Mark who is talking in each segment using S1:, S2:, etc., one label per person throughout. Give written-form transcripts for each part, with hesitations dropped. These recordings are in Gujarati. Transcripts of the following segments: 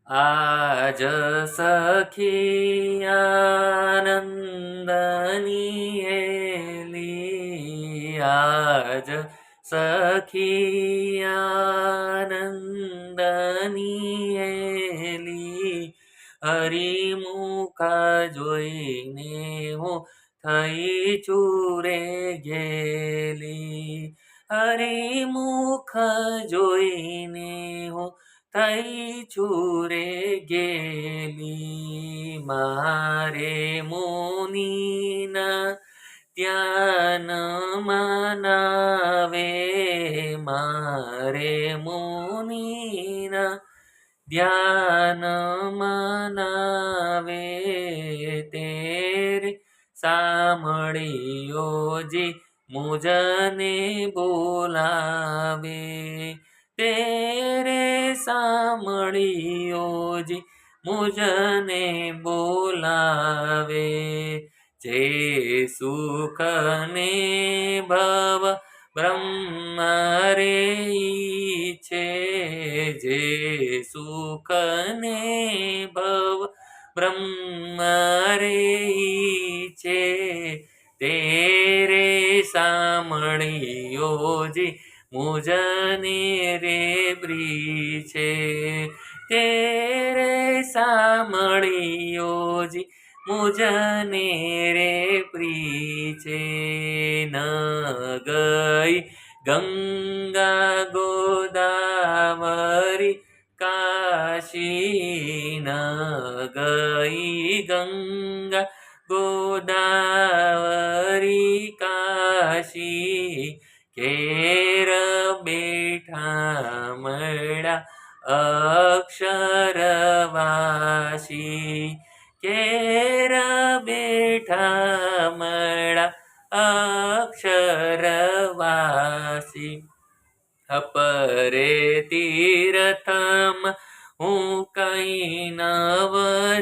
S1: આજ સખી આનંદની હેલી, આજ સખી આનંદની હેલી, હરિમુખ જોઈને હું થઈ ચૂરે ગેલી, હરિમુખ જોઈને હું થઈ ચૂરે ગેલી. મારે મુનિના ધ્યાન મનાવે, મારે મુનિના ધ્યાન મનાવે, તેરે સાંભળીઓજી મુજને બોલાવે, તેરે સાંભળીઓજી મુજને બોલાવે. જે સુખને ભવ બ્રહ્મ રે ઈચ્છે, જે સુખને ભવ બ્રહ્મ રે ઈચ્છે, તેરે સાંભળીઓજી મુજને રે બ્રીછે, તેરે સાંભળીઓજી મુજને રે પ્રીછે. ન ગઈ ગંગા ગોદાવરી કાશી, ન ગઈ ગંગા ગોદાવરી કાશી, ઘેર બેઠા મળ્યા અક્ષરવાસી, ઘેર બેઠા મળ્યા અક્ષરવાસી. અપરે તીર્થમ હું કઈ નવ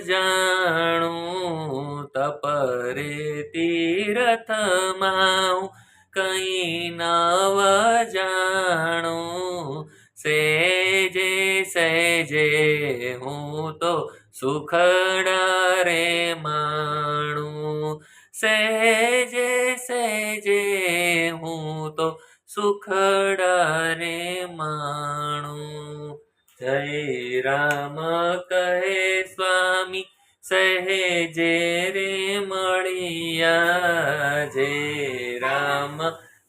S1: જાણું, તપરે તીર્થમાં હું કઈ નવ જાણું, સહેજે સહેજે હું તો સુખડા રે માણું, સહેજે સહેજે હું તો સુખડા રે માણું. જય રામ કહે સ્વામી સહેજે રે મળિયા, જય રામ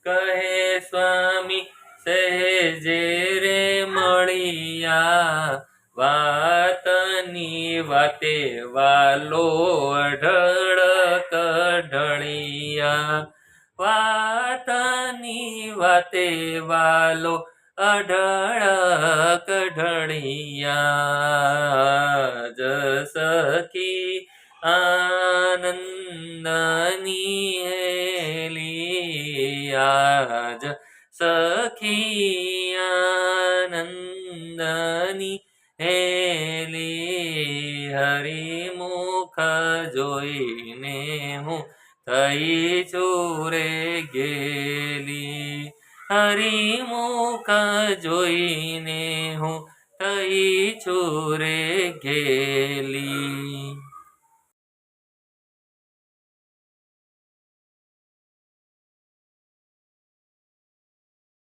S1: કહે સ્વામી સહેજે રે મળિયા, વાતની વાતે વાલો અઢળ કઢળિયા, વાતની વાતે વાલો અઢળ કઢળિયા. જ સખી આનંદની હેલી, આજ સખી આનંદની હેલી, હરિમુખ જોઈને હું થઈ ચૂરે ગેલી, હરિમુખ જોઈને હું થઈ ચૂરે ગેલી.